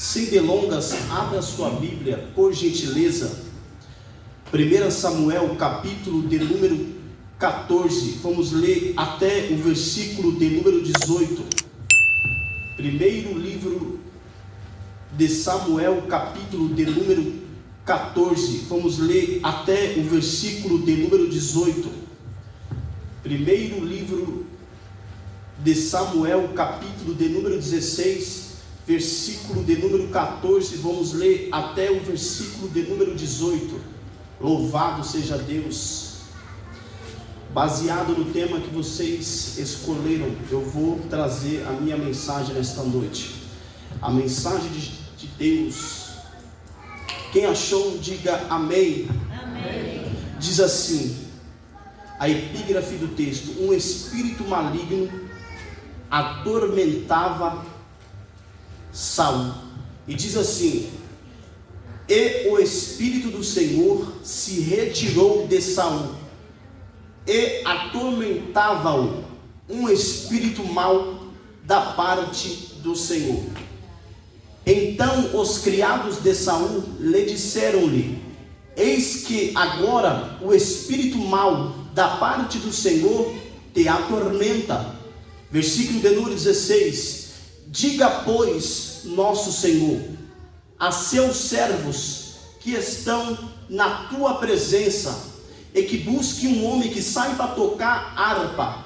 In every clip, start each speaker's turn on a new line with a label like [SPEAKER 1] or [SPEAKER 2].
[SPEAKER 1] Sem delongas, abra sua Bíblia, por gentileza. 1 Samuel, capítulo de número 14. Vamos ler até o versículo de número 18. Primeiro livro de Samuel, capítulo de número 14. Vamos ler até o versículo de número 18. Primeiro livro de Samuel, capítulo de número 16, versículo de número 14, vamos ler até o versículo de número 18. Louvado seja Deus. Baseado no tema que vocês escolheram, eu vou trazer a minha mensagem nesta noite. A mensagem de Deus. Quem achou, diga amém. Amém. Diz assim, a epígrafe do texto: um espírito maligno atormentava Saul. E diz assim: e o Espírito do Senhor se retirou de Saul, e atormentava-o um espírito mau da parte do Senhor. Então os criados de Saul lhe disseram-lhe: eis que agora o espírito mau da parte do Senhor te atormenta. Versículo de número 16: diga, pois, nosso Senhor a seus servos que estão na tua presença, e que busque um homem que saiba tocar harpa.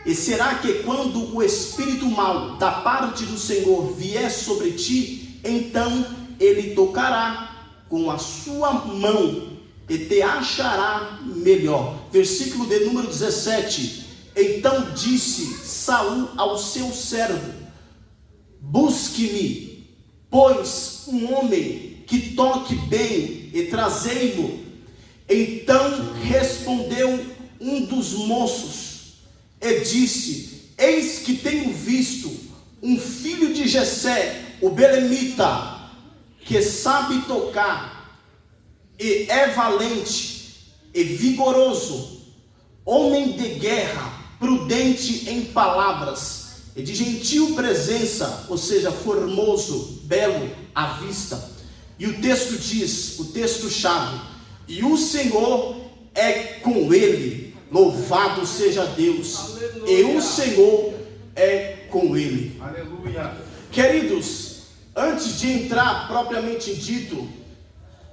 [SPEAKER 1] E será que quando o espírito mau da parte do Senhor vier sobre ti, então ele tocará com a sua mão e te achará melhor. Versículo de número 17: então disse Saul ao seu servo: busque-me, pois, um homem que toque bem, e trazei-mo. Então respondeu um dos moços e disse: eis que tenho visto um filho de Jessé, o belemita, que sabe tocar, e é valente e vigoroso, homem de guerra, prudente em palavras, e de gentil presença, ou seja, formoso, belo à vista. E o texto diz, o texto-chave: e o Senhor é com ele. Louvado seja Deus. Aleluia. E o Senhor é com ele. Aleluia. Queridos, antes de entrar propriamente dito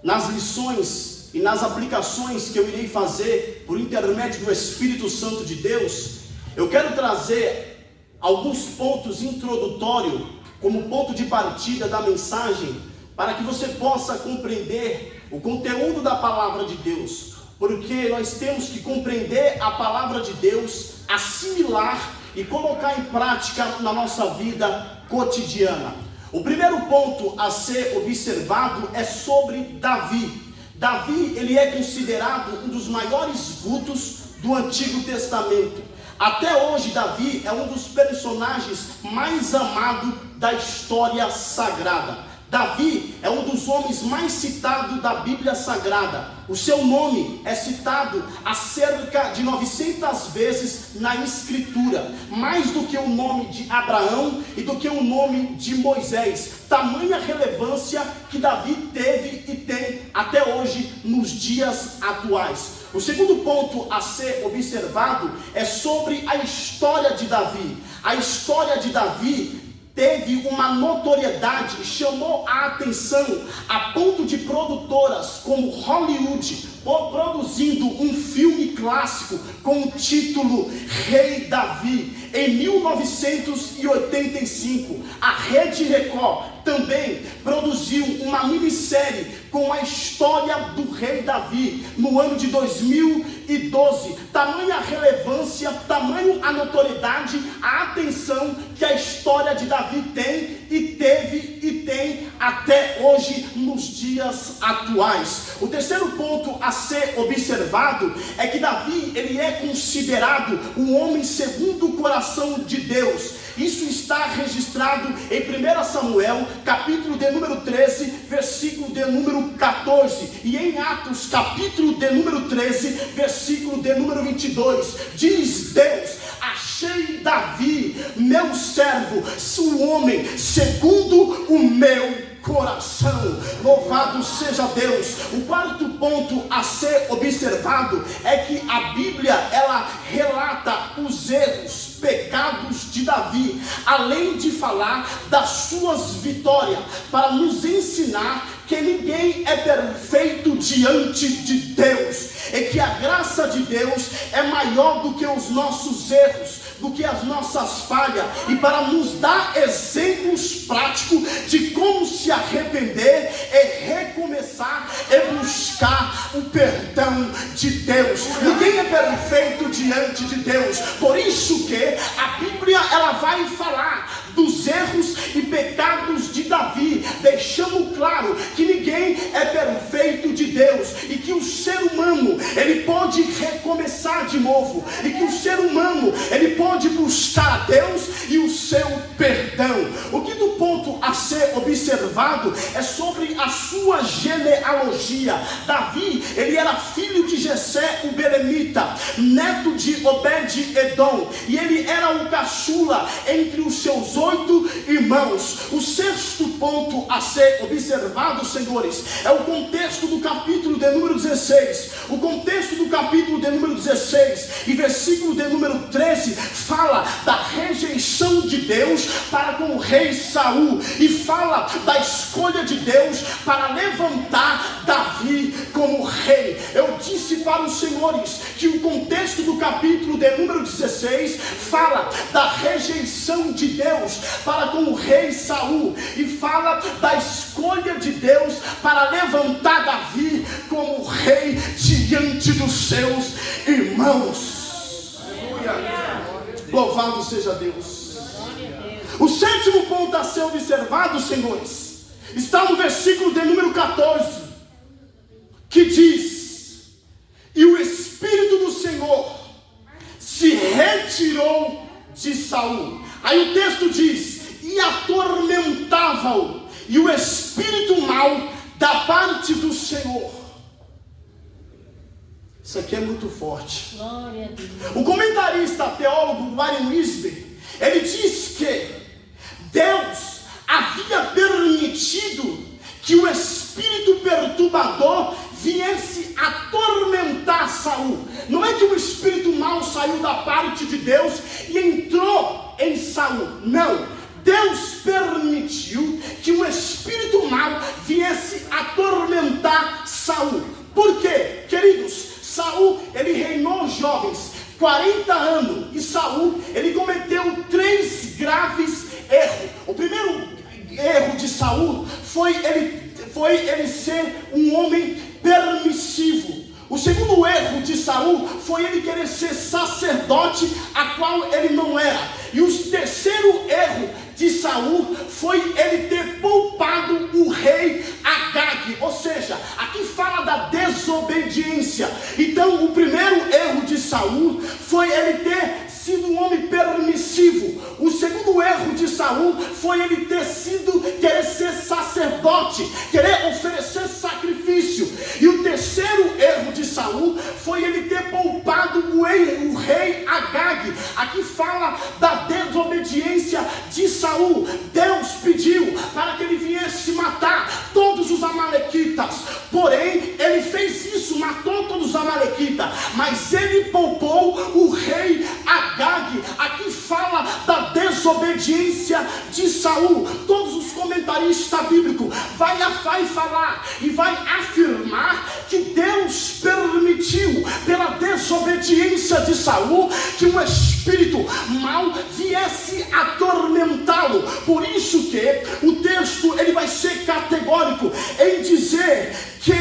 [SPEAKER 1] nas lições e nas aplicações que eu irei fazer por intermédio do Espírito Santo de Deus, eu quero trazer alguns pontos introdutórios como ponto de partida da mensagem, para que você possa compreender o conteúdo da palavra de Deus, porque nós temos que compreender a palavra de Deus, assimilar e colocar em prática na nossa vida cotidiana. O primeiro ponto a ser observado é sobre Davi. Davi, ele é considerado um dos maiores vultos do Antigo Testamento. Até hoje, Davi é um dos personagens mais amados da história sagrada. Davi é um dos homens mais citados da Bíblia Sagrada. O seu nome é citado a cerca de 900 vezes na Escritura, mais do que o nome de Abraão e do que o nome de Moisés. Tamanha relevância que Davi teve e tem até hoje nos dias atuais. O segundo ponto a ser observado é sobre a história de Davi. A história de Davi teve uma notoriedade, chamou a atenção a ponto de produtoras como Hollywood produzindo um filme clássico com o título Rei Davi. Em 1985, a Rede Record também produziu uma minissérie com a história do Rei Davi no ano de 2012. Tamanha relevância, tamanho a notoriedade, a atenção que a história de Davi tem e teve e tem até hoje nos dias atuais. O terceiro ponto a ser observado é que Davi, ele é considerado um homem segundo o coração de Deus. Isso está registrado em 1 Samuel, capítulo de número 13, versículo de número 14. E em Atos, capítulo de número 13, versículo de número 22. Diz Deus: achei Davi, meu servo, o homem segundo o meu coração. Louvado seja Deus. O quarto ponto a ser observado é que a Bíblia, ela relata os erros, pecados de Davi, além de falar das suas vitórias, para nos ensinar que ninguém é perfeito diante de Deus, e que a graça de Deus é maior do que os nossos erros, do que as nossas falhas, e para nos dar exemplos práticos de como se arrepender e recomeçar e buscar o perdão de Deus. Ninguém é perfeito diante de Deus, por isso que a Bíblia, ela vai falar dos erros e pecados de Davi, deixando claro que ninguém é perfeito de Deus, e que o ser humano, ele pode recomeçar de novo, e que o ser humano, ele pode buscar a Deus e o seu perdão. O quinto ponto a ser observado é sobre a sua genealogia. Davi, ele era filho de Jessé o belemita, neto de Obed-edom, e ele era o caçula entre os seus 8 irmãos. O sexto ponto a ser observado, senhores, é o contexto do capítulo de número 16. O contexto do capítulo de número 16 e versículo de número 13 fala da rejeição de Deus para com o rei Saul, e fala da escolha de Deus para levantar Davi como rei. Eu disse para os senhores que o contexto do capítulo de número 16 fala da rejeição de Deus para com o rei Saul, e fala da escolha de Deus para levantar Davi como rei diante dos seus irmãos. Louvado seja Deus. O sétimo ponto a ser observado, senhores, está no versículo de número 14, que diz: e o Espírito do Senhor se retirou de Saul. Aí o texto diz: e atormentava-o, e o espírito mau da parte do Senhor. Isso aqui é muito forte. Glória a Deus. O comentarista teólogo Warren Wiersbe, ele diz que Deus havia permitido que o espírito perturbador viesse atormentar Saul. Não é que o espírito mau saiu da parte de Deus e entrou em Saul. Não. Deus permitiu que o espírito mau viesse atormentar Saul. Por quê, queridos? Saul, ele reinou jovens, 40 anos, e Saul, ele cometeu 3 graves erros. O primeiro erro de Saul foi ele ser um homem permissivo. O segundo erro de Saul foi ele querer ser sacerdote, a qual ele não era. E o terceiro erro de Saul foi ele ter poupado o rei Agag. Ou seja, aqui fala da desobediência. Então o primeiro erro de Saul foi ele ter sido um homem permissivo. O segundo erro de Saul foi ele querer ser sacerdote, querer oferecer sacrifício. E o terceiro erro de Saul foi ele ter poupado o rei Agag. Aqui fala da desobediência de Saul. Deus pediu para que ele viesse matar todos os amalequitas, porém ele fez isso, matou todos os amalequitas, mas ele poupou o rei Agag. Aqui fala da desobediência de Saul. Todos os comentaristas bíblicos vai falar e vai afirmar que Deus permitiu, pela desobediência de Saul, que um espírito mau viesse atormentá-lo. Por isso que o texto ele vai ser categórico em dizer que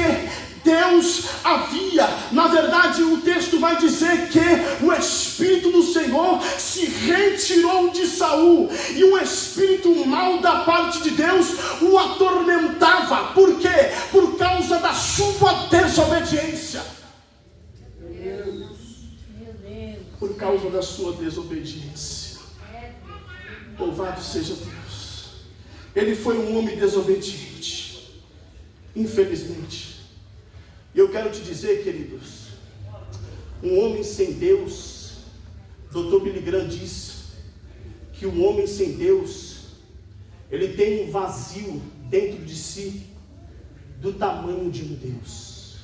[SPEAKER 1] Deus havia, na verdade o texto vai dizer que o Espírito do Senhor se retirou de Saul, e um espírito mau da parte de Deus o atormentava. Por quê? Por causa da sua desobediência. Por causa da sua desobediência. Louvado seja Deus. Ele foi um homem desobediente, infelizmente. E eu quero te dizer, queridos, um homem sem Deus, Dr. Billy Graham diz que um homem sem Deus ele tem um vazio dentro de si do tamanho de um Deus.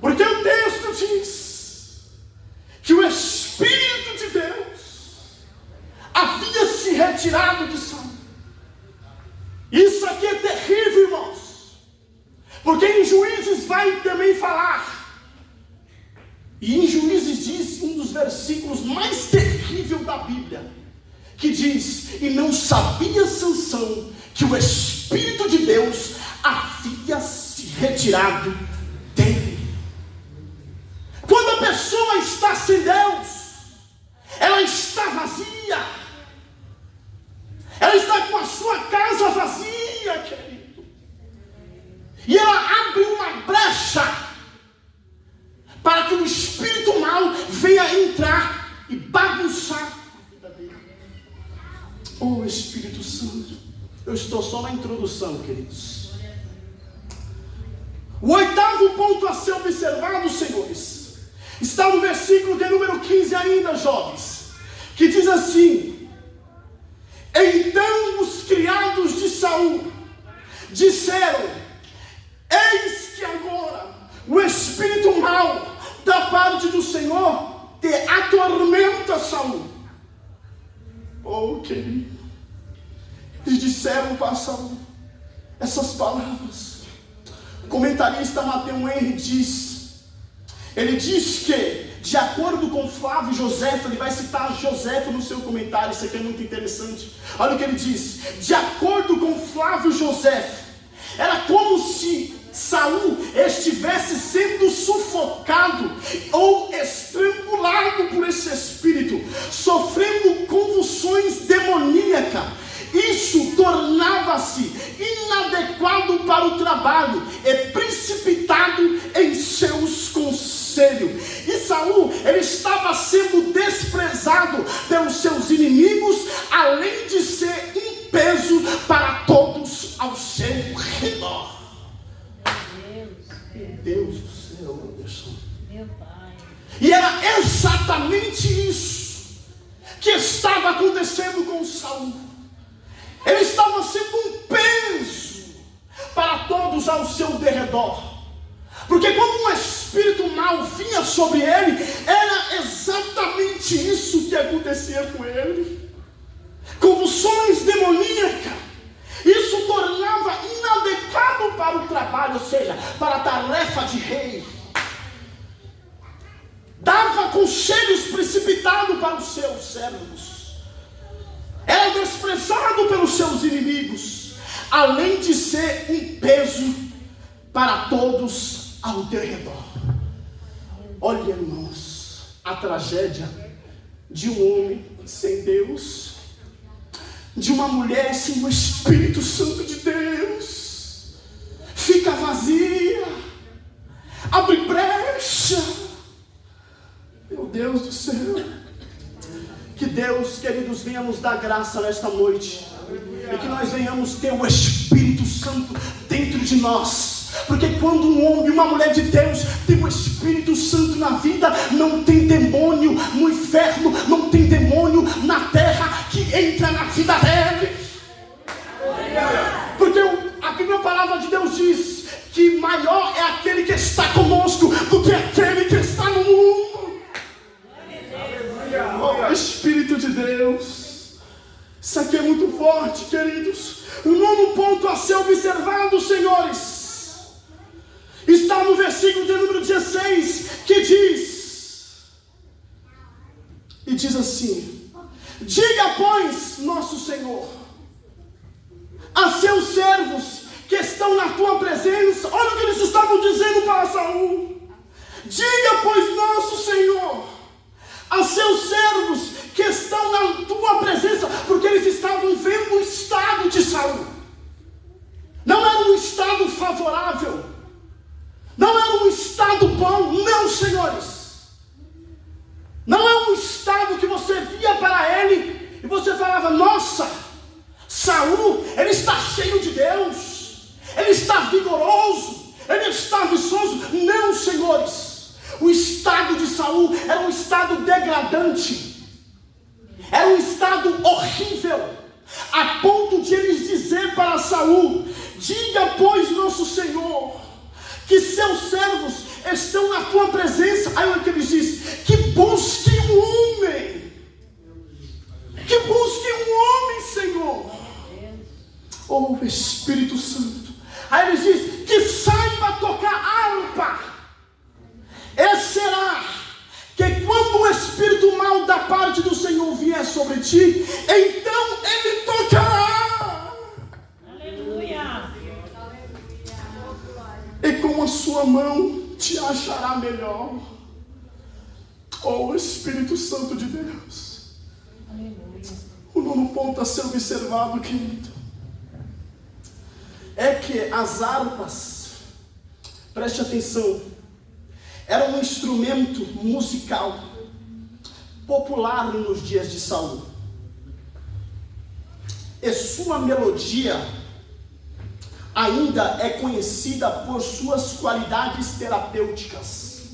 [SPEAKER 1] Porque o texto diz que o Espírito de Deus havia se retirado de Saul. Isso aqui é terrível, irmãos, porque em Juízes vai também falar, e em Juízes diz um dos versículos mais terríveis da Bíblia, que diz: e não sabia Sansão que o Espírito de Deus havia se retirado dele. Quando a pessoa está sem Deus, ela está vazia, ela está com a sua casa vazia, querido, e ela abre uma brecha para que o espírito mau venha entrar e bagunçar a vida dele. Oh Espírito Santo, eu estou só na introdução, queridos. O oitavo ponto a ser observado, senhores, está no versículo de número 15 ainda, jovens, que diz assim: então os criados de Saul disseram: eis que agora o espírito mau da parte do Senhor te atormenta, Saul. Oh, querido, eles disseram para Saul essas palavras. O comentarista Mateus Henry diz, ele diz que, de acordo com Flávio Josefo, ele vai citar Josefo no seu comentário, isso aqui é muito interessante. Olha o que ele diz: de acordo com Flávio Josefo, era como se Saul estivesse sendo sufocado ou estrangulado por esse espírito, sofrendo convulsões demoníacas. Isso tornava-se inadequado para o trabalho e precipitado em seus conselhos. E Saul, ele estava sendo desprezado pelos seus inimigos, além de ser um peso para todos ao seu redor. Meu Deus do céu, Anderson. Meu Pai. E era exatamente isso que estava acontecendo com Saul. Ele estava sendo um peso para todos ao seu derredor. Porque quando um espírito mau vinha sobre ele, era exatamente isso que acontecia com ele. Convulsões demoníacas. Isso tornava inadequado para o trabalho, ou seja, para a tarefa de rei. Dava conselhos precipitados para os seus servos. Era desprezado pelos seus inimigos, além de ser um peso para todos ao derredor. Olha, irmãos, a tragédia de um homem sem Deus, de uma mulher sem o Espírito Santo de Deus, fica vazia, abre brecha. Meu Deus do céu. Que Deus, queridos, venha nos dar graça nesta noite, e que nós venhamos ter o Espírito Santo dentro de nós. Porque quando um homem e uma mulher de Deus tem o Espírito Santo na vida, não tem demônio no inferno, não tem demônio na terra que entra na vida dele. Porque a primeira palavra de Deus diz que maior é aquele que está conosco do que aquele que está no mundo. Oh, Espírito de Deus, isso aqui é muito forte, queridos. O nono ponto a ser observado, senhores, está no versículo de número 16, que diz assim: diga, pois, nosso Senhor, a seus servos que estão na tua presença. Olha o que eles estavam dizendo para Saul: diga, pois, nosso Senhor, a seus servos que estão na tua presença, porque eles estavam vendo o estado de Saul. Não era um estado favorável, não era um estado bom, não, senhores. Não é um estado que você via para ele e você falava: nossa, Saul, ele está cheio de Deus, ele está vigoroso, ele está viçoso. Não, senhores. O estado de Saul era um estado degradante. horrível, a ponto de eles dizer para Saul: diga, pois, nosso Senhor, que seus servos estão na tua presença. Aí o que ele diz? Que busque um homem. Que busque um homem, Senhor. Oh, Espírito Santo. Aí ele diz: que saiba tocar harpa. E será que quando o espírito mau da parte do Senhor vier sobre ti, então ele tocará.
[SPEAKER 2] Aleluia.
[SPEAKER 1] E com a sua mão te achará melhor. Oh, Espírito Santo de Deus.
[SPEAKER 2] Aleluia.
[SPEAKER 1] O nono ponto a ser observado, querido, é que as harpas, preste atenção, era um instrumento musical popular nos dias de Saul. E sua melodia ainda é conhecida por suas qualidades terapêuticas.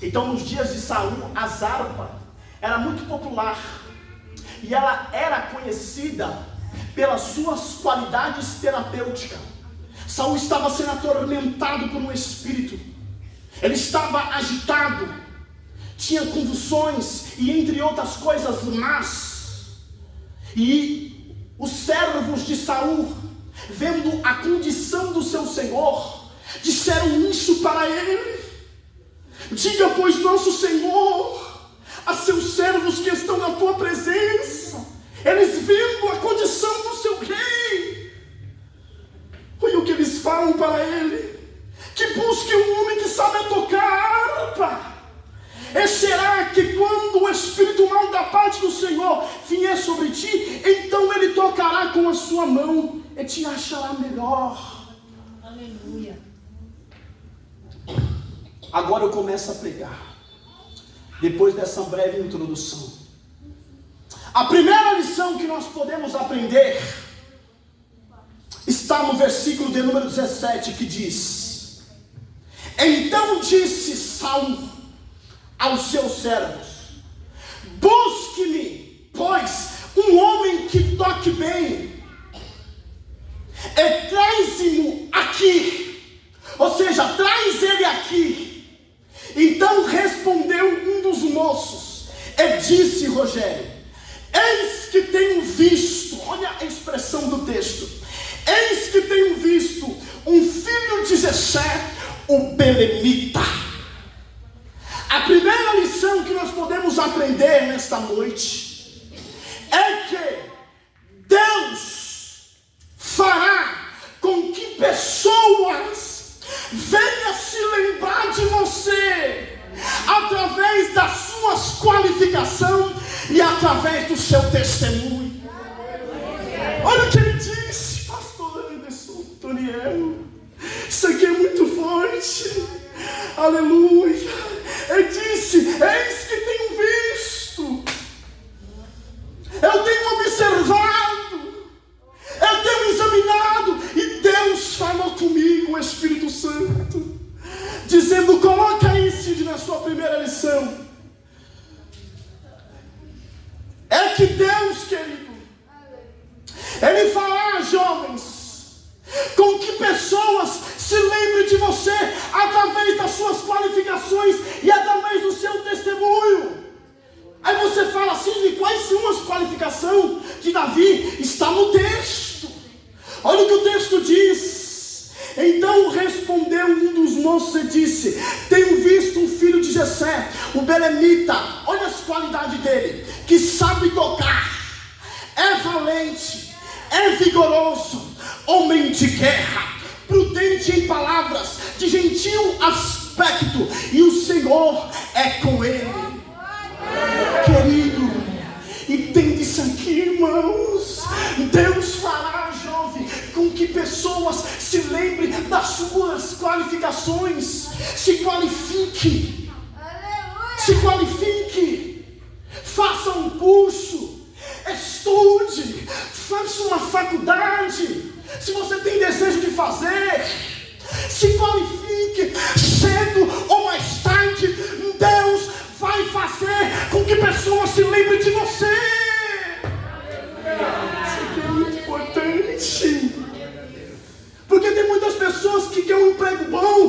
[SPEAKER 1] Então, nos dias de Saul, as harpas era muito popular e ela era conhecida pelas suas qualidades terapêuticas. Saul estava sendo atormentado por um espírito. Ele estava agitado, tinha convulsões e entre outras coisas más. E os servos de Saul, vendo a condição do seu senhor, disseram isso para ele: diga, pois, nosso Senhor, a seus servos que estão na tua presença, eles vendo a condição do seu rei. Olha o que eles falam para ele: que busque um homem que sabe tocar harpa. E será que quando o espírito mau da parte do Senhor vier sobre ti, então ele tocará com a sua mão e te achará melhor.
[SPEAKER 2] Aleluia.
[SPEAKER 1] Agora eu começo a pregar, depois dessa breve introdução. A primeira lição que nós podemos aprender está no versículo de número 17, que diz: então disse Saul aos seus servos: busque-me, pois, um homem que toque bem, e traz-me aqui. Ou seja, traz ele aqui. Então respondeu um dos moços e disse Rogério: eis que tenho visto, olha a expressão do texto, eis que tenho visto um filho de Jessé, o belemita. A primeira lição que nós podemos aprender nesta noite é que Deus fará com que pessoas venham se lembrar de você através das suas qualificações e através do seu testemunho. Olha o que ele disse, pastor Anderson Toniel. Isso aqui é muito forte. Aleluia. Ele disse: eis que tenho visto, eu tenho observado, eu tenho examinado, e Deus falou comigo, o Espírito Santo, dizendo: coloca aí, Cid, na sua primeira lição. É que Deus, querido, Ele fará, jovens, com que pessoas se lembrem de você através das suas qualificações e através do seu testemunho. Aí você fala assim: e quais são as qualificações de Davi? Está no texto. Olha o que o texto diz: então respondeu um dos moços e disse: tenho visto um filho de Jessé, o belemita. Olha as qualidades dele: que sabe tocar, é valente, é vigoroso, homem de guerra, prudente em palavras, de gentil aspecto, e o Senhor é com ele. Querido, entende isso aqui, irmãos? Deus fará, jovem, com que pessoas se lembrem das suas qualificações. Se qualifique. Se qualifique. Faça um curso. Estude. Faça uma faculdade. Se você tem desejo de fazer, se qualifique. Cedo ou mais tarde, Deus vai fazer com que pessoas se lembrem de você.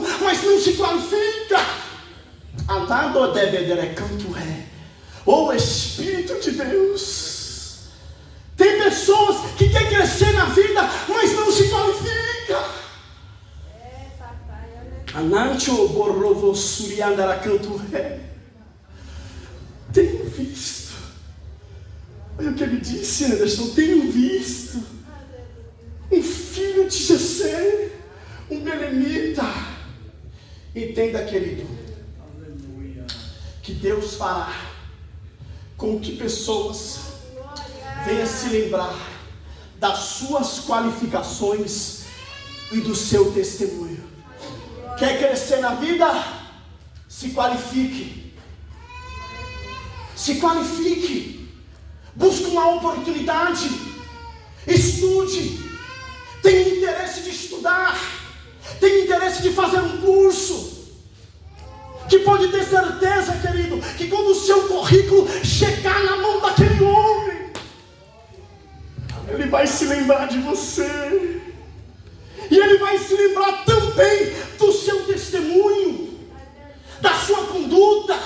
[SPEAKER 1] dom, mas não se qualifica. Andado deve canto é. Oh Espírito de Deus. Tem pessoas que querem crescer na vida, mas não se qualifica. Anancho borrovo suriandara canto é. Tenho visto. Olha o que ele disse, Anderson. Tenho visto um filho de Jessé, um belemita. Entenda, querido, que Deus fará com que pessoas venham se lembrar das suas qualificações e do seu testemunho. Quer crescer na vida? Se qualifique. Se qualifique. Busque uma oportunidade. Estude. Tenha interesse de estudar. Tenha interesse de fazer um curso. Que pode ter certeza, querido, que quando o seu currículo chegar na mão daquele homem, ele vai se lembrar de você. E ele vai se lembrar também do seu testemunho, da sua conduta,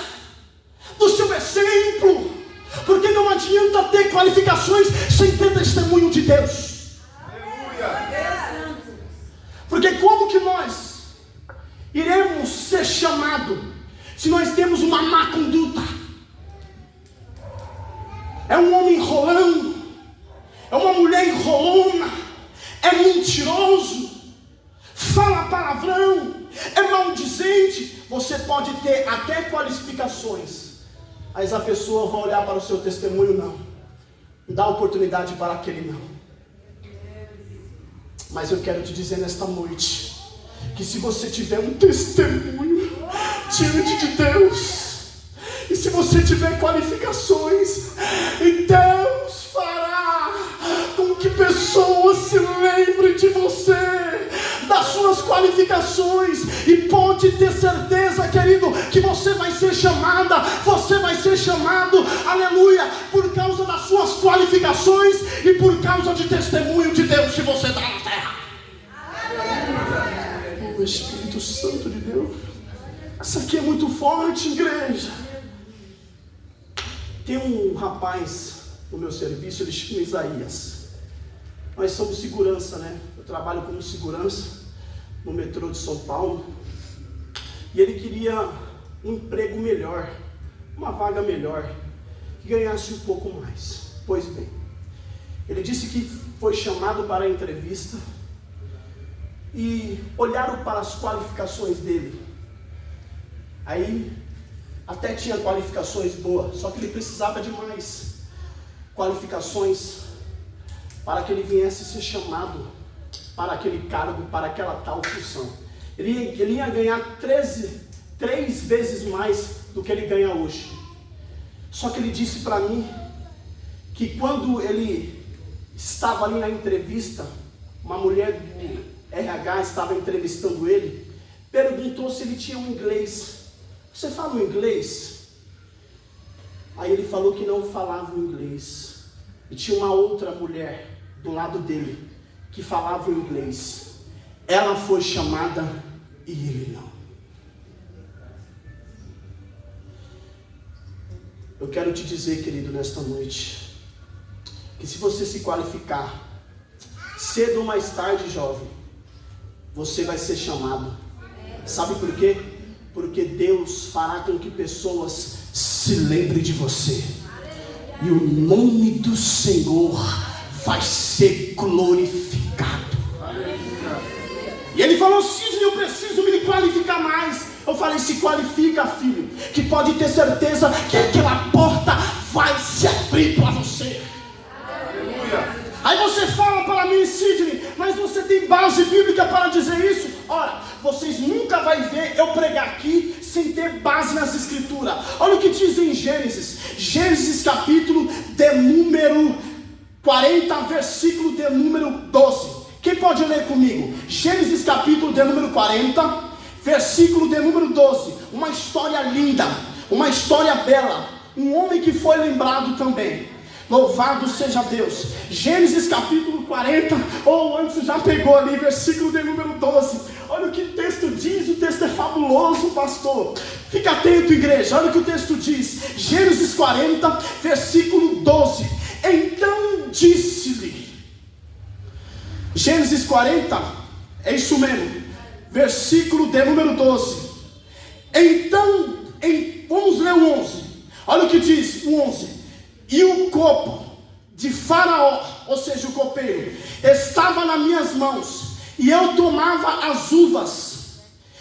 [SPEAKER 1] do seu exemplo. Porque não adianta ter qualificações sem ter testemunho de Deus. Aleluia. Porque como que nós iremos ser chamados se nós temos uma má conduta? É um homem enrolando, é uma mulher enrolona, é mentiroso, fala palavrão, é maldizente. Você pode ter até qualificações, mas a pessoa vai olhar para o seu testemunho, não dá oportunidade para aquele não. Mas eu quero te dizer nesta noite, que se você tiver um testemunho diante de Deus, e se você tiver qualificações, e Deus fará com que pessoas se lembrem de você, das suas qualificações, e pode ter certeza, querido, que você vai ser chamada, você vai ser chamado, aleluia, por causa das suas qualificações e por causa de testemunho de Deus que você dá na terra. O Espírito Santo de Deus. Isso aqui é muito forte, igreja. Tem um rapaz no meu serviço, ele chama Isaías. Nós somos segurança, né? Eu trabalho como segurança no metrô de São Paulo. E ele queria um emprego melhor, uma vaga melhor, que ganhasse um pouco mais. Pois bem, ele disse que foi chamado para a entrevista e olharam para as qualificações dele. Aí até tinha qualificações boas, só que ele precisava de mais qualificações para que ele viesse ser chamado para aquele cargo, para aquela tal função. Ele ia ganhar 3 vezes mais do que ele ganha hoje. Só que ele disse para mim que quando ele estava ali na entrevista, uma mulher do RH estava entrevistando ele, perguntou se ele tinha um inglês. Você fala um inglês? Aí ele falou que não falava o inglês. E tinha uma outra mulher do lado dele que falava o inglês. Ela foi chamada e ele não. Eu quero te dizer, querido, nesta noite, que se você se qualificar, cedo ou mais tarde, jovem, você vai ser chamado. Sabe por quê? Porque Deus fará com que pessoas se lembrem de você. E o nome do Senhor vai ser glorificado. E ele falou: Sidney, eu preciso me qualificar mais. Eu falei: se qualifica, filho, que pode ter certeza que aquela porta vai se abrir para você. Aleluia. Aí você fala para mim: Sidney, mas você tem base bíblica para dizer isso? Ora, vocês nunca vão ver eu pregar aqui sem ter base nas escrituras. Olha o que diz em Gênesis capítulo de número 40, versículo de número 12. Quem pode ler comigo? Gênesis capítulo de número 40, versículo de número 12. Uma história linda, uma história bela, um homem que foi lembrado também. Louvado seja Deus. Gênesis capítulo 40, ou antes já pegou ali, versículo de número 12. Olha o que o texto diz. O texto é fabuloso, pastor. Fica atento, igreja, olha o que o texto diz. Gênesis 40, versículo 12. Então disse-lhe. Gênesis 40, é isso mesmo, versículo de número 12. Então, vamos ler o 11. Olha o que diz o 11. E o copo de Faraó, ou seja, o copeiro, estava nas minhas mãos, e eu tomava as uvas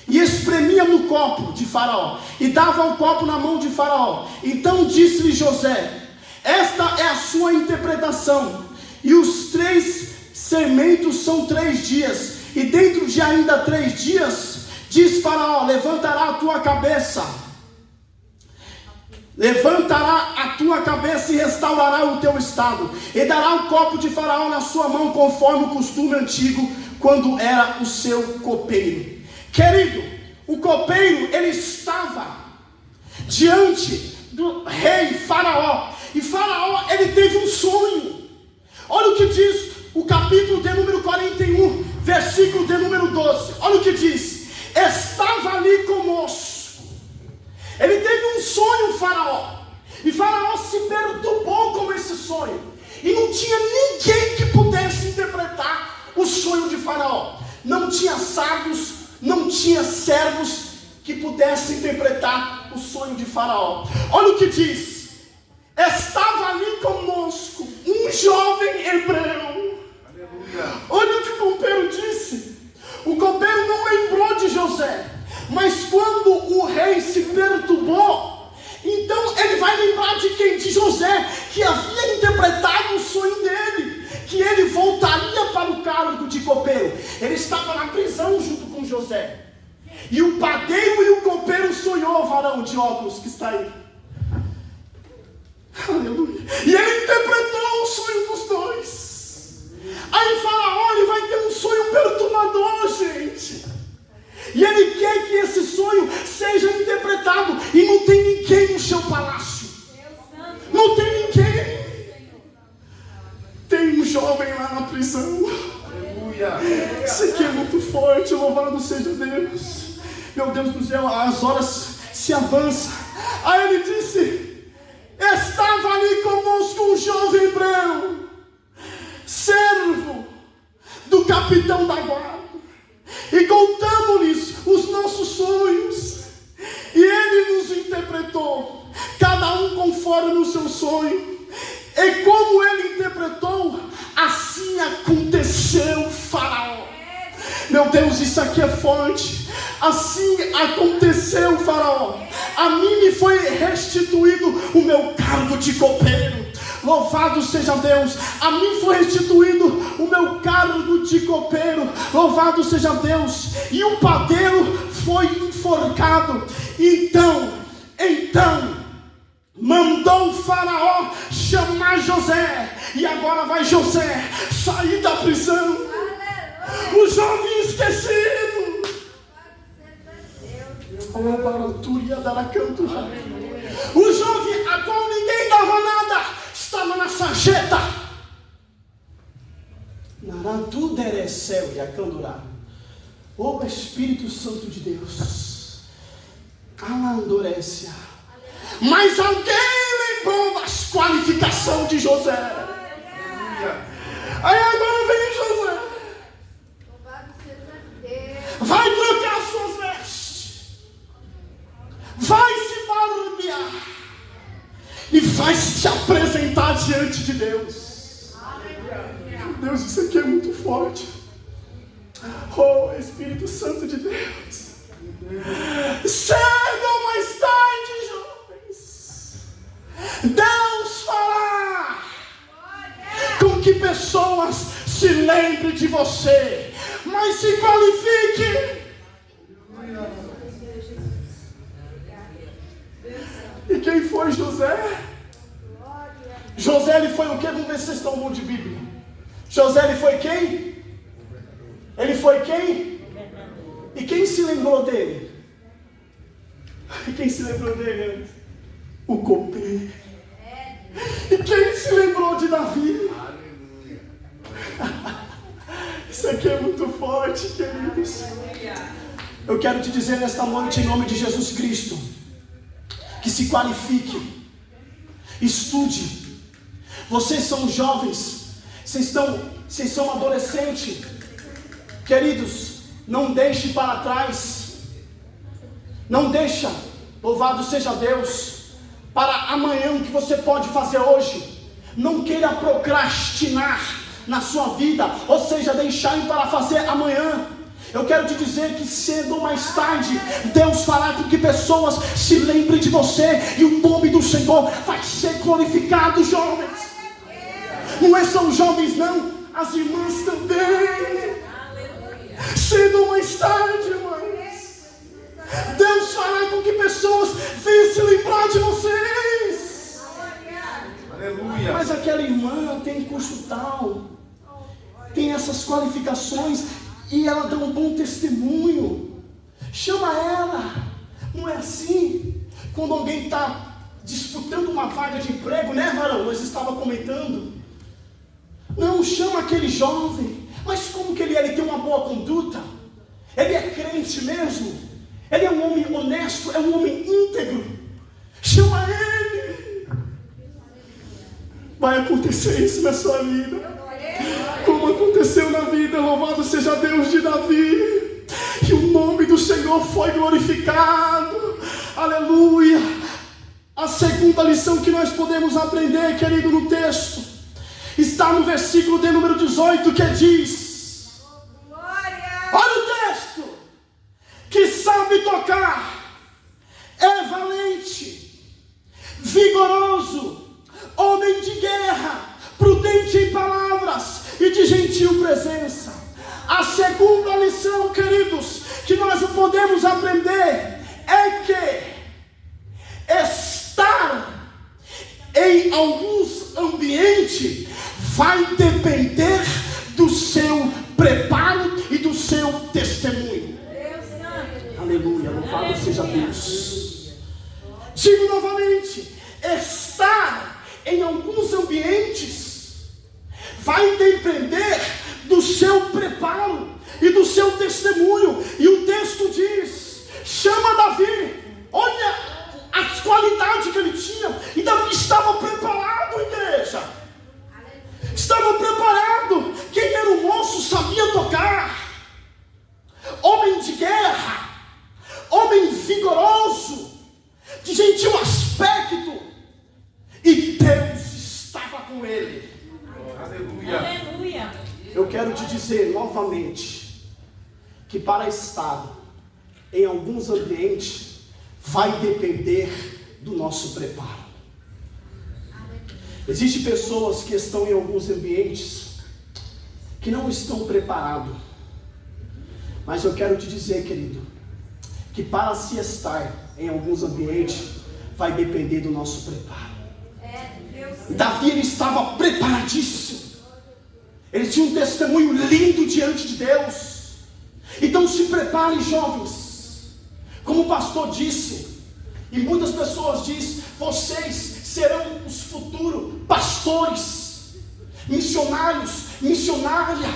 [SPEAKER 1] e espremia no copo de Faraó, e dava o copo na mão de Faraó. Então disse-lhe José: esta é a sua interpretação, e os 3 sermentos são 3 dias, e dentro de ainda 3 dias, diz Faraó, levantará a tua cabeça e restaurará o teu estado, e dará o copo de Faraó na sua mão, conforme o costume antigo, quando era o seu copeiro. Querido, o copeiro, ele estava diante do rei Faraó, e Faraó, ele teve um sonho. Olha o que diz o capítulo de número 41, versículo de número 12. Olha o que diz: estava ali conosco. Ele teve um sonho, Faraó, e Faraó se perturbou com esse sonho, e não tinha ninguém que pudesse interpretar o sonho de Faraó. Não tinha sábios, não tinha servos que pudessem interpretar o sonho de Faraó. Olha o que diz: estava ali conosco um jovem hebreu. Aleluia. Olha o que o copeiro disse. O copeiro não lembrou de José, mas quando o rei se perturbou, então ele vai lembrar de quem? De José, que havia interpretado o sonho dele, que ele voltaria para o cargo de copeiro. Ele estava na prisão junto com José, e o padeiro e o copeiro sonhou, varão de óculos que está aí. Aleluia. E ele interpretou o sonho dos dois. Aí Faraó, ele vai ter um sonho perturbador, gente, e ele quer que esse sonho seja interpretado, e não tem ninguém no seu palácio, não tem ninguém. Tem um jovem lá na prisão. Aleluia. Isso aqui é muito forte, louvado seja Deus. Meu Deus do céu, as horas se avançam. Aí ele disse: estava ali conosco um jovem hebreu, servo do capitão da guarda, e contamos-lhes os nossos sonhos, e ele nos interpretou, cada um conforme o seu sonho. E como ele interpretou, assim aconteceu, Faraó. Meu Deus, isso aqui é forte. Assim aconteceu, Faraó. A mim me foi restituído o meu cargo de copeiro. Louvado seja Deus. A mim foi restituído o meu cargo de copeiro. Louvado seja Deus. E o padeiro foi enforcado. Então mandou Faraó chamar José. E agora vai José sair da prisão. O jovem esquecido. O jovem a qual ninguém dava nada estava na sarjeta. O Espírito Santo de Deus. Alandorécia. Mas alguém lembrou das qualificações de José. Aí agora vem José. Vai trocar suas vestes, vai se barbear e vai se apresentar diante de Deus. Meu Deus, isso aqui é muito forte. Oh, Espírito Santo de Deus. Cedo ou mais tarde, jovens, Deus fará com que pessoas se lembrem de você, mas se qualifique. E quem foi José? José, ele foi o quê? Vamos ver se vocês estão bom de Bíblia. José, ele foi quem? Ele foi quem? E quem se lembrou dele? E quem se lembrou dele antes? O copeiro. E quem se lembrou de Davi? Isso aqui é muito forte, queridos. Eu quero te dizer nesta noite, em nome de Jesus Cristo, que se qualifique, estude. Vocês são jovens, vocês são adolescentes. Queridos, não deixe para trás. Não deixa, louvado seja Deus, para amanhã o que você pode fazer hoje. Não queira procrastinar na sua vida, ou seja, deixar para fazer amanhã. Eu quero te dizer que cedo ou mais tarde, Deus fará com que pessoas se lembrem de você, e o nome do Senhor vai ser glorificado, jovens. Não é só os jovens não, as irmãs também. Cedo ou mais tarde, irmãs, Deus fará com que pessoas venham se lembrar de vocês. Aleluia. Mas aquela irmã tem curso tal, tem essas qualificações, e ela dá um bom testemunho. Chama ela. Não é assim? Quando alguém está disputando uma vaga de emprego, né, varão? Nós estávamos comentando. Não, chama aquele jovem. Mas como que ele é? Ele tem uma boa conduta? Ele é crente mesmo? Ele é um homem honesto? É um homem íntegro? Chama ele. Vai acontecer isso na sua vida, como aconteceu na vida, louvado seja Deus, de Davi. E o nome do Senhor foi glorificado. Aleluia. A segunda lição que nós podemos aprender, querido, no texto, está no versículo de número 18, que diz: olha o texto, que sabe tocar, é valente, vigoroso, homem de guerra, prudente em palavras e de gentil presença. A segunda lição, queridos, que nós podemos aprender é que estar em alguns ambientes vai depender do seu preparo e do seu testemunho. Aleluia, louvado seja Deus. Digo novamente, estar em alguns ambientes vai depender do seu preparo e do seu testemunho. E o texto diz: chama Davi. Olha as qualidades que ele tinha. E Davi estava preparado, igreja. Estava preparado. Quem era o moço sabia tocar. Homem de guerra, homem vigoroso, de gentil aspecto, e Deus estava com ele. Aleluia. Aleluia. Eu quero te dizer novamente que para estar em alguns ambientes vai depender do nosso preparo. Existem pessoas que estão em alguns ambientes que não estão preparados. Mas eu quero te dizer, querido, que para se estar em alguns ambientes vai depender do nosso preparo. Davi, ele estava preparadíssimo. Ele tinha um testemunho lindo diante de Deus. Então se prepare, jovens. Como o pastor disse, e muitas pessoas dizem, vocês serão os futuros pastores, missionários, missionária.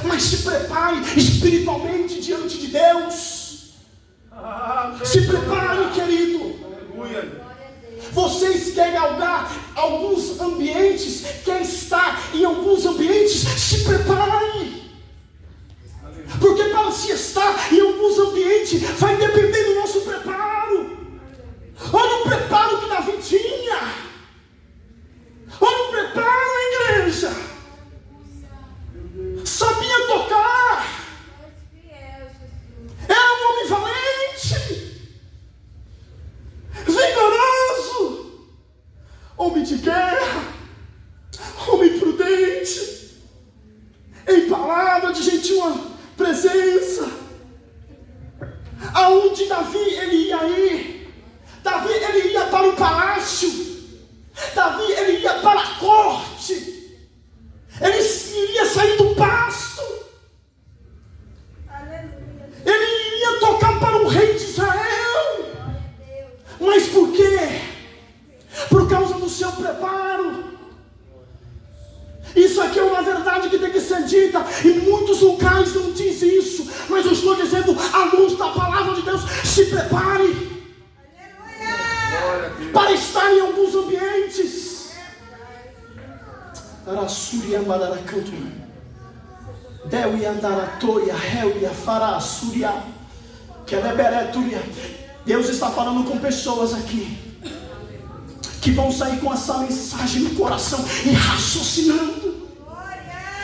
[SPEAKER 1] Mas se prepare espiritualmente diante de Deus. Se prepare, querido. Vocês querem galgar alguns ambientes, quer estar em alguns ambientes, se prepare. Porque para se estar em alguns ambientes vai depender do nosso preparo. Olha o preparo que Davi tinha. Olha o preparo, igreja. Sabia tocar. Era um homem valente, vigoroso, homem de guerra, homem prudente, em palavra de gentil presença. Aonde Davi ele ia ir? Davi ele ia para o palácio. Davi ele ia para a corte. Ele iria sair do pasto. Ele iria tocar para o rei de Israel. Mas por quê? Por causa do seu preparo. Isso aqui é uma uma verdade que tem que ser dita, e muitos locais não dizem isso, mas eu estou dizendo, à luz da palavra de Deus, se prepare para estar em alguns ambientes. Deus está falando com pessoas aqui que vão sair com essa mensagem no coração e raciocinando.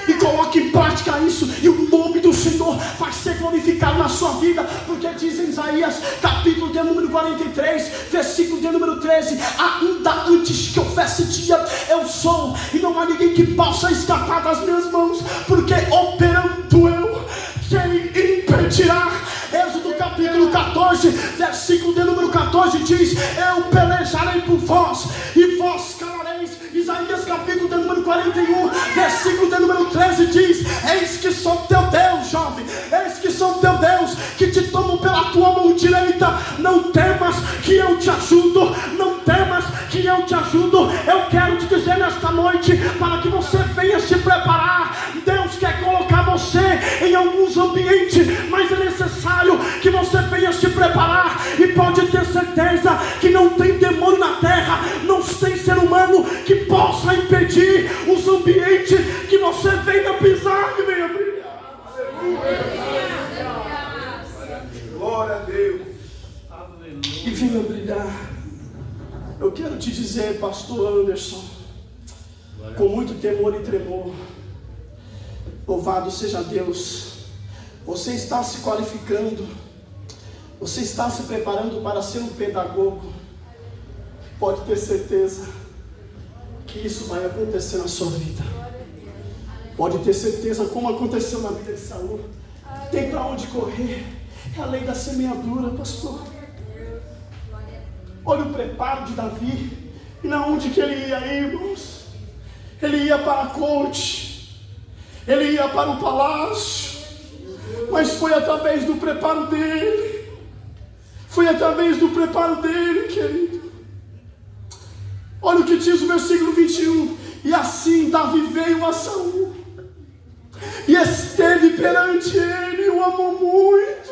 [SPEAKER 1] E coloque em prática isso, e o nome do Senhor vai ser glorificado na sua vida, porque diz em Isaías, capítulo de número 43, versículo de número 13: ainda antes que houvesse dia, eu sou, e não há ninguém que possa escapar das minhas mãos, porque operando eu, quem impedirá? Êxodo capítulo 14, versículo de número 14 diz: eu pelejarei por vós, e vós calareis. Isaías capítulo de número 41, versículo de número 13 diz: eis que sou teu Deus, jovem, eis que sou teu Deus, que te tomo pela tua mão direita. Não temas que eu te ajudo, não temas que eu te ajudo. Eu quero te dizer nesta noite, para que você venha se preparar. Deus quer colocar você em alguns ambientes, mas é necessário que você venha se preparar. E pode ter certeza que não tem demônio na terra, não tem ser humano que possa impedir os ambientes que você venha pisar e venha brilhar. Glória a Deus. E venha brilhar. Eu quero te dizer, pastor Anderson, com muito temor e tremor, louvado seja Deus, você está se qualificando, você está se preparando para ser um pedagogo. Pode ter certeza que isso vai acontecer na sua vida. Pode ter certeza, como aconteceu na vida de Saul. Tem para onde correr. É a lei da semeadura, pastor. Olha o preparo de Davi. E na onde que ele ia, irmãos? Ele ia para a corte, ele ia para o palácio, mas foi através do preparo dele. Foi através do preparo dele, querido. Olha o que diz o versículo 21. E assim Davi veio a Saul, e esteve perante ele, e o amou muito.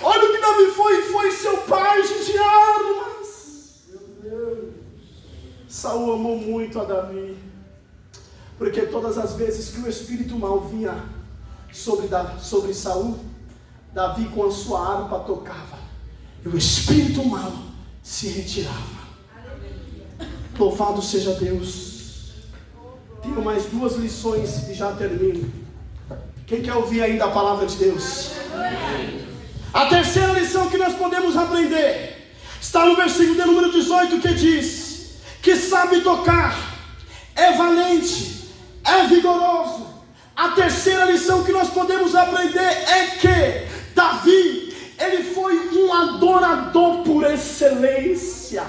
[SPEAKER 1] Olha o que Davi foi seu pai de armas. Saul amou muito a Davi, porque todas as vezes que o espírito mal vinha sobre Saul, Davi com a sua harpa tocava, e o espírito mal se retirava. Louvado seja Deus. Tenho mais 2 lições e já termino. Quem quer ouvir ainda a palavra de Deus? A terceira lição que nós podemos aprender está no versículo de número 18, que diz: que sabe tocar, é valente, é vigoroso. A terceira lição que nós podemos aprender é que Davi, ele foi um adorador por excelência.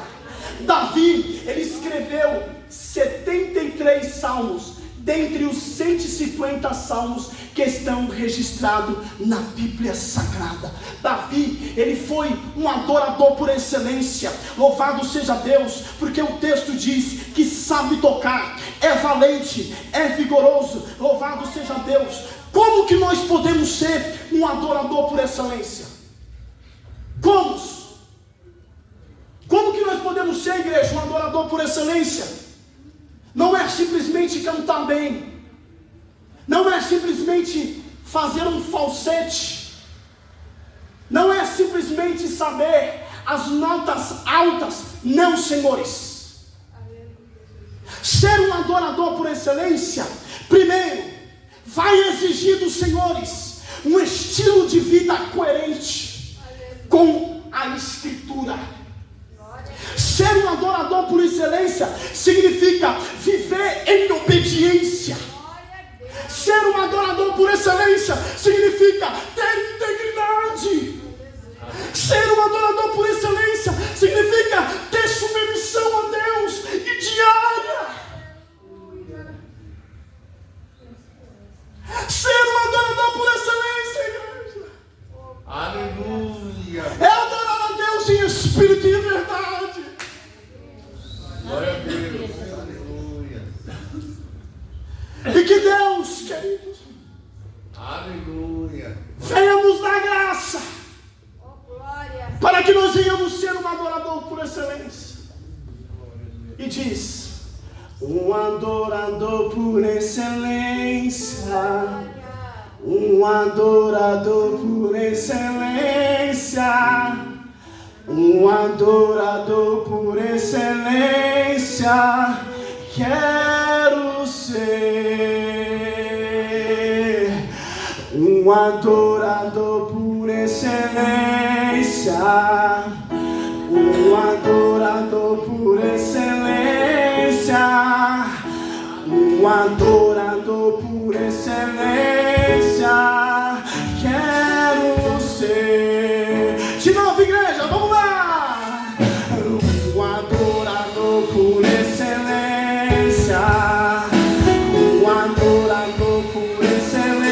[SPEAKER 1] Davi, ele escreveu 73 salmos, dentre os 150 salmos que estão registrados na Bíblia Sagrada. Davi, ele foi um adorador por excelência. Louvado seja Deus, porque o texto diz que sabe tocar, é valente, é vigoroso. Louvado seja Deus. Como que nós podemos ser um adorador por excelência? Como que nós podemos ser, igreja, um adorador por excelência? Não é simplesmente cantar bem, não é simplesmente fazer um falsete, não é simplesmente saber as notas altas, não, senhores. Ser um adorador por excelência, primeiro, vai exigir dos senhores um estilo de vida coerente com a Escritura. Ser um adorador por excelência significa viver em obediência. Ser um adorador por excelência significa ter integridade. Ser um adorador por excelência significa ter submissão a Deus e diária. Ser um adorador por excelência, igreja,
[SPEAKER 3] aleluia,
[SPEAKER 1] é adorar a Deus em espírito e em verdade.
[SPEAKER 3] glória a Deus, aleluia.
[SPEAKER 1] E que Deus, queridos,
[SPEAKER 3] aleluia,
[SPEAKER 1] venha nos dar graça para que nós venhamos ser um adorador por excelência. E diz: um adorador por excelência, um adorador por excelência, um adorador por excelência, quero ser um adorador por excelência, um adorador por excelência, um adorador por excelência, quero ser. De novo, igreja, vamos lá! Um adorador por excelência, um adorador por excelência,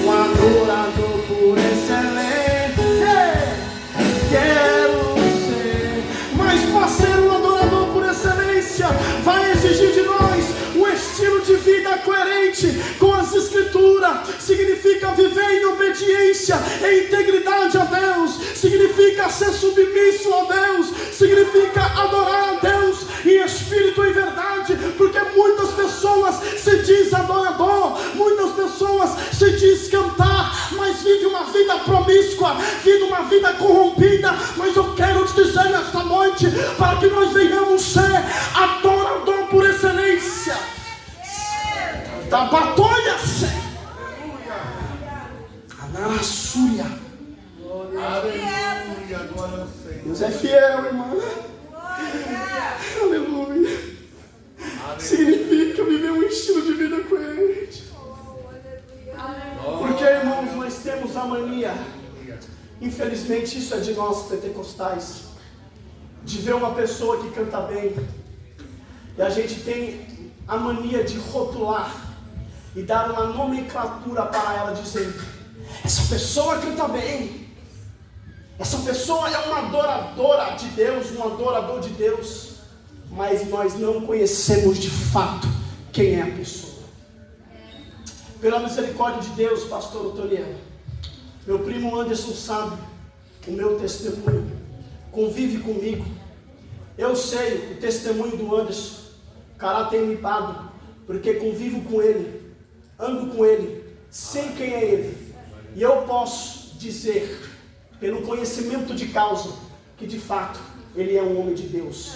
[SPEAKER 1] um adorador por excelência, quero ser. Mas para ser um adorador por excelência, vai exigir de nós um estilo de vida coerente com as Escrituras. Significa viver em obediência, em integridade a Deus, significa ser submisso a Deus, significa adorar a Deus em espírito e verdade, porque muitas pessoas se dizem adorador, muitas pessoas se dizem cantar, mas vive uma vida promíscua, vive uma vida corrompida. Mas eu quero te dizer nesta noite, para que nós venhamos ser adorador por excelência, da batalha, Anarassúria.
[SPEAKER 3] aleluia, glória ao Senhor.
[SPEAKER 1] Deus é fiel, irmão. Aleluia. Significa viver um estilo de vida coerente. Porque, irmãos, nós temos a mania, infelizmente isso é de nós pentecostais, de ver uma pessoa que canta bem, e a gente tem a mania de rotular e dar uma nomenclatura para ela, dizendo: essa pessoa canta bem, essa pessoa é uma adoradora de Deus, um adorador de Deus. Mas nós não conhecemos de fato quem é a pessoa. Pela misericórdia de Deus, pastor Otoniel, meu primo Anderson sabe o meu testemunho, convive comigo. Eu sei o testemunho do Anderson, o cara tem me dado, porque convivo com ele, ando com ele, sei quem é ele. E eu posso dizer, pelo conhecimento de causa, que de fato ele é um homem de Deus.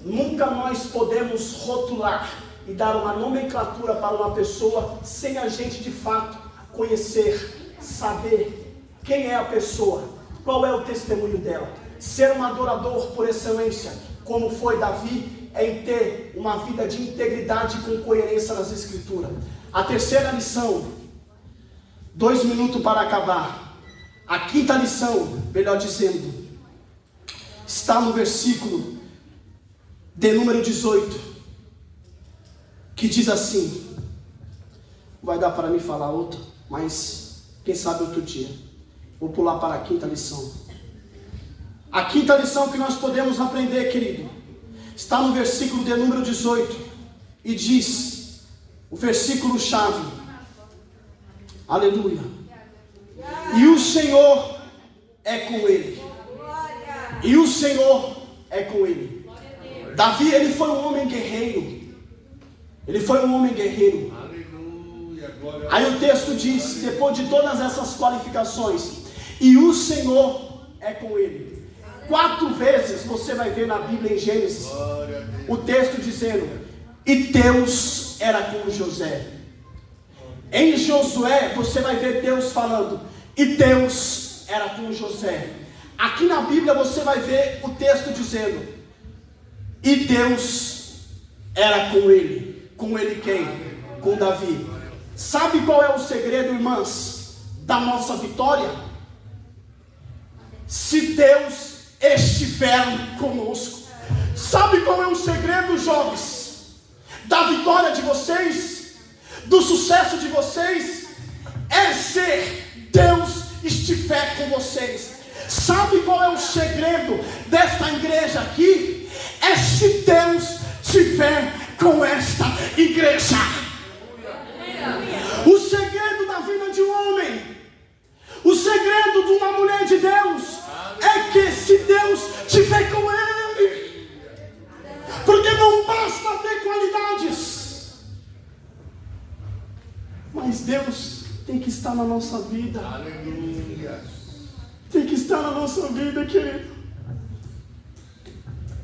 [SPEAKER 1] Nunca nós podemos rotular e dar uma nomenclatura para uma pessoa sem a gente de fato conhecer, saber quem é a pessoa, qual é o testemunho dela. Ser um adorador por excelência, como foi Davi, é em ter uma vida de integridade com coerência nas Escrituras. A terceira lição, 2 minutos para acabar. A quinta lição, melhor dizendo, está no versículo de número 18, que diz assim, vai dar para mim falar outra, mas quem sabe outro dia. Vou pular para a quinta lição. A quinta lição que nós podemos aprender, querido, está no versículo de número 18, e diz, o versículo chave, aleluia, e o Senhor é com ele, e o Senhor é com ele. Davi, ele foi um homem guerreiro. Ele foi um homem guerreiro. Aí o texto diz, depois de todas essas qualificações, e o Senhor é com ele. 4 vezes você vai ver na Bíblia, em Gênesis, o texto dizendo, e Deus era com José. Em Josué, você vai ver Deus falando, e Deus era com José. Aqui na Bíblia você vai ver o texto dizendo, e Deus era com ele. Com ele quem? Com Davi. Sabe qual é o segredo, irmãs, da nossa vitória? Se Deus estiver conosco. Sabe qual é o segredo, jovens, da vitória de vocês, do sucesso de vocês? É ser Deus estiver com vocês. Sabe qual é o segredo desta igreja aqui? É se Deus estiver com esta igreja. O segredo da vida de um homem, o segredo de uma mulher de Deus, é que se Deus estiver com ele, porque não basta ter qualidades, mas Deus tem que estar na nossa vida.
[SPEAKER 3] Aleluia.
[SPEAKER 1] Tem que estar na nossa vida, querido.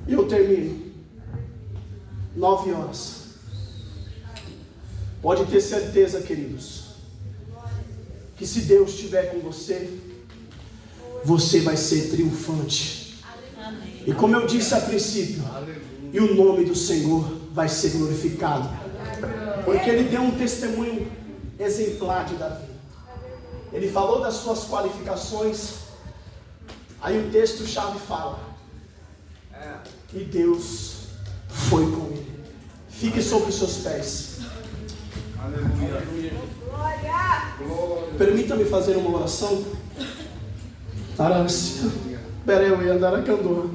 [SPEAKER 1] E eu termino. 9 horas. Pode ter certeza, queridos, que se Deus estiver com você, você vai ser triunfante. E como eu disse a princípio, e o nome do Senhor vai ser glorificado, porque Ele deu um testemunho exemplar de Davi. Ele falou das suas qualificações. Aí o texto-chave fala: e Deus foi com ele. Fique sobre os seus pés.
[SPEAKER 3] Aleluia.
[SPEAKER 1] Permita-me fazer uma oração. Bereu e Andaracandor.